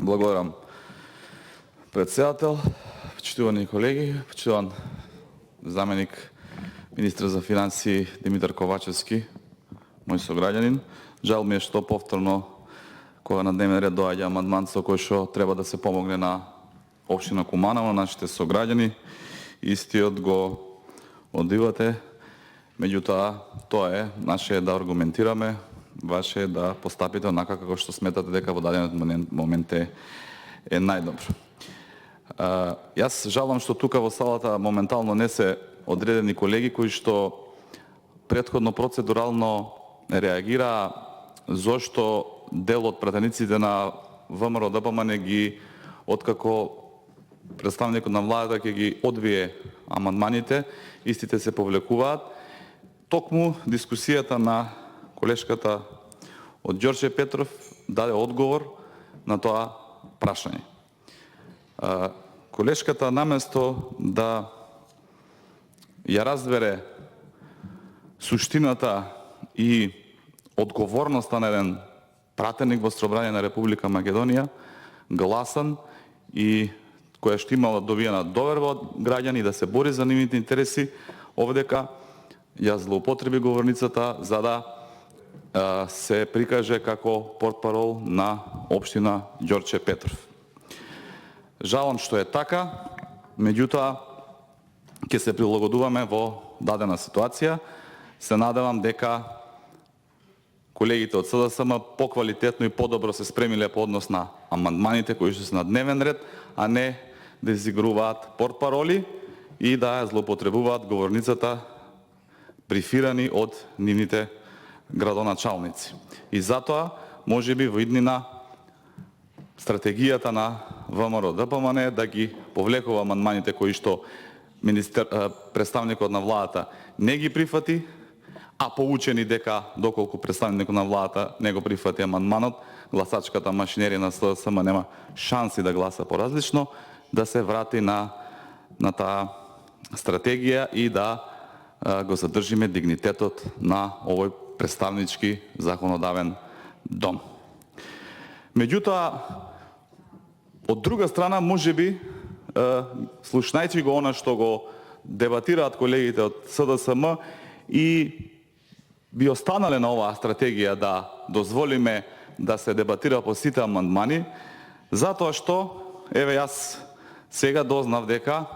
Благодарам, председател, почитувани колеги, почитуван заменик министра за финансии Димитар Ковачевски, мој сограѓанин. Жал ми е што повторно кога на дневен ред доаѓа амандман со кој што треба да се помогне на општина Куманово, нашите сограѓани. Истиот го одбивате, меѓутоа тоа е, наше е да аргументираме, ваше е да постапите онака како што сметате дека во даден момент е најдобро. Јас жалам што тука во салата моментално не се одредени колеги кои што претходно процедурално реагираа зошто дел од пратениците на ВМРО ДПМН ги откако представникот на владата ќе ги одбие амандманите, истите се повлекуваат. Токму дискусијата на колешката од Ѓорче Петров даде одговор на тоа прашање. Колешката наместо да ја разбере суштината и одговорноста на еден пратеник во собрание на Република Македонија, гласан и која што имала добиена доверба од граѓани да се бори за нивните интереси, овдека ја злоупотреби говорницата за да се прикаже како портпарол на општина Ѓорче Петров. Жалам што е така, меѓутоа ќе се прилагодуваме во дадена ситуација. Се надевам дека колегите од СДСМ поквалитетно и подобро се спремиле по однос на амандманите кои што се на дневен ред, а не да изигруваат портпароли и да ја злоупотребуваат говорницата брифирани од нивните градоначалници. И затоа, можеби во иднина стратегијата на ВМРО ДПМН да ги повлекува амандманите кои што представникот на владата не ги прифати, а поучени дека доколку представникот на владата не го прифати амандманот, гласачката машинерија на СДСМ нема шанси да гласа поразлично, да се врати на таа стратегија и да го задржиме дигнитетот на овој представнички законодавен дом. Меѓутоа, од друга страна, можеби, слушнајќи го она што го дебатираат колегите од СДСМ и би останале на оваа стратегија да дозволиме да се дебатира по сите амандмани, затоа што, еве јас сега дознав дека,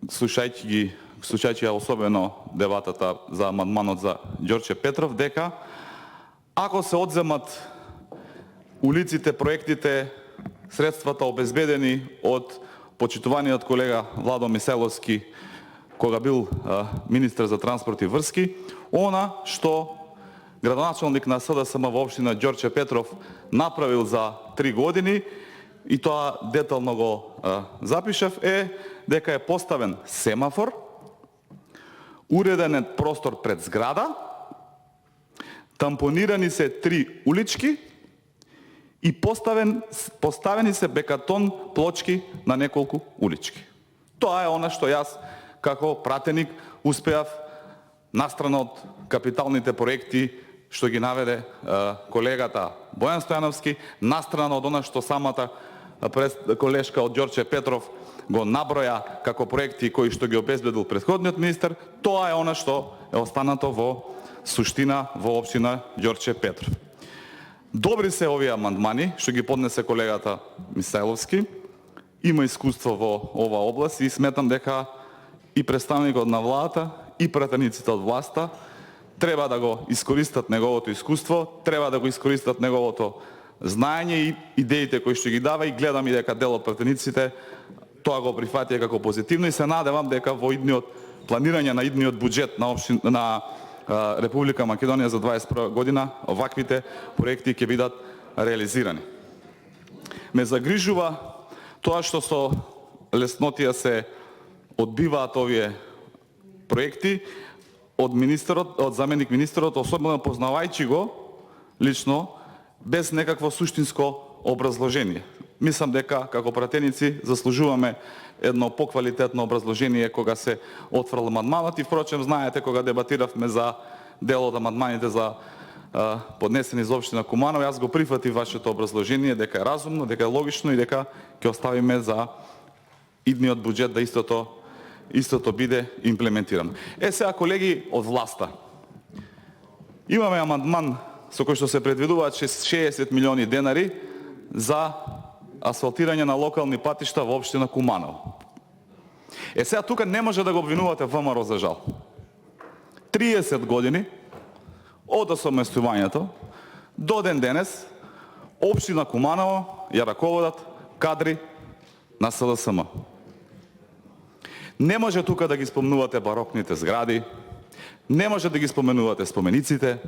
слушајќи ја особено дебатата за амандманот за Ѓорче Петров, дека ако се одземат улиците, проектите, средствата обезбедени од почитуваниот колега Владо Мисајловски, кога бил министер за транспорт и врски, она што градоначалник на СДСМ во општина Ѓорче Петров направил за 3 години, и тоа детално го запишав, е дека е поставен семафор, уреден е простор пред зграда, тампонирани се 3 улички и поставени се бекатон плочки на неколку улички. Тоа е она што јас како пратеник успеав настрана од капиталните проекти што ги наведе колегата Бојан Стојановски, настрана од она што самата колешка од Ѓорче Петров го наброја како проекти кои што ги обезбедил претходниот министер, тоа е она што е останато во суштина во општина Ѓорче Петров. Добри се овие амандмани што ги поднесе колегата Мисајловски, има искуство во оваа област и сметам дека и представникот на владата и пратениците од власта треба да го искористат неговото искуство, треба да го искористат неговото знаење и идеите кои што ги дава, и гледам и дека дел од пратениците тоа го прифатија како позитивно и се надевам дека во идниот планирање на идниот буџет на Република Македонија за 2021 година оваквите проекти ќе бидат реализирани. Ме загрижува тоа што со леснотија се одбиваат овие проекти од министерот, од заменик министерот, особено познавајќи го лично, без некакво суштинско образложение. Мислам дека како пратеници заслужуваме едно поквалитетно образложение кога се отфрла амандманот и впрочем знаете кога дебатиравме за дел од амандманите за поднесени за општина Куманово. Јас го прифатив вашето образложение дека е разумно, дека е логично и дека ќе оставиме за идниот буџет да истото биде имплементирано. Сега, колеги од власта, имаме амандман со кој што се предвидуваат 60 милиони денари за асфалтирање на локални патишта во општина Куманово. Сега тука не може да го обвинувате ВМРО за жал. 30 години од осамостојувањето до ден денес општина Куманово ја раководат кадри на СДСМ. Не може тука да ги спомнувате барокните згради, не може да ги споменувате спомениците,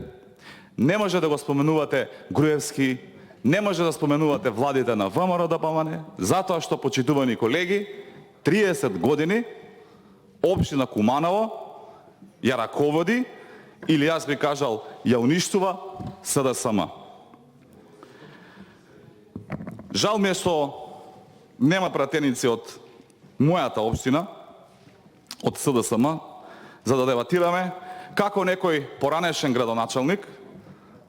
не може да го споменувате Груевски, не може да споменувате владите на ВМРО ДПМНЕ, затоа што, почитувани колеги, 30 години општина Куманово ја раководи, или јас би кажал, ја уништува СДСМ. Жал ми е што нема пратеници од мојата општина, од СДСМ, за да дебатираме како некој поранешен градоначалник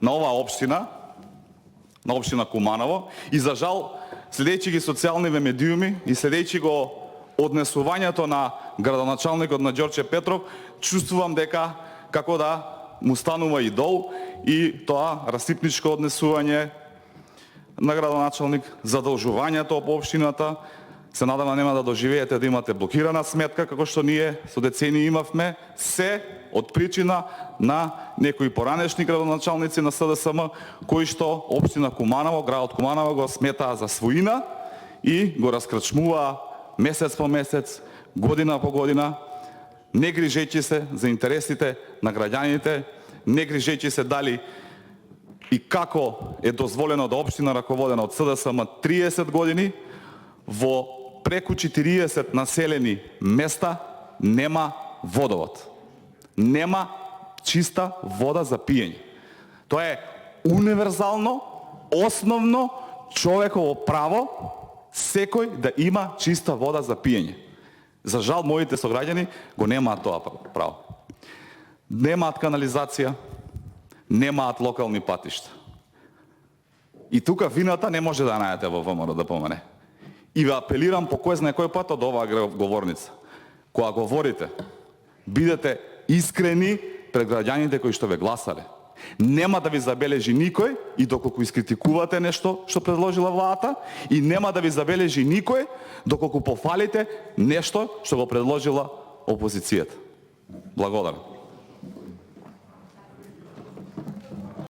на оваа општина, на општина Куманово, и за жал, следејќи ги социјалниве медиуми и следејќи го однесувањето на градоначалникот на Ѓорче Петров, чувствувам дека како да му станува идол, и тоа расипничко однесување на градоначалник, задолжувањето по општината. Се надам нема да доживеете да имате блокирана сметка, како што ние со децении имавме, се од причина на некои поранешни градоначалници на СДСМ, кои што општина Куманово, градот Куманово го сметаа за своина и го раскрачмуваа месец по месец, година по година, не грижејќи се за интересите на граѓаните, не грижејќи се дали и како е дозволено да општина раководена од СДСМ 30 години, во преку 40 населени места нема водовод. Нема чиста вода за пиење. Тоа е универзално, основно човеково право, секој да има чиста вода за пиење. За жал, моите сограѓани го немаат тоа право. Немаат канализација, немаат локални патишта. И тука вината не може да најдете во ВМРО ДПМНЕ. И ве апелирам по кој знае кој пат од оваа говорница. Кога говорите, бидете искрени пред граѓаните кои што ве гласале. Нема да ви забележи никој, и доколку искритикувате нешто што предложила владата, и нема да ви забележи никој доколку пофалите нешто што го предложила опозицијата. Благодарам.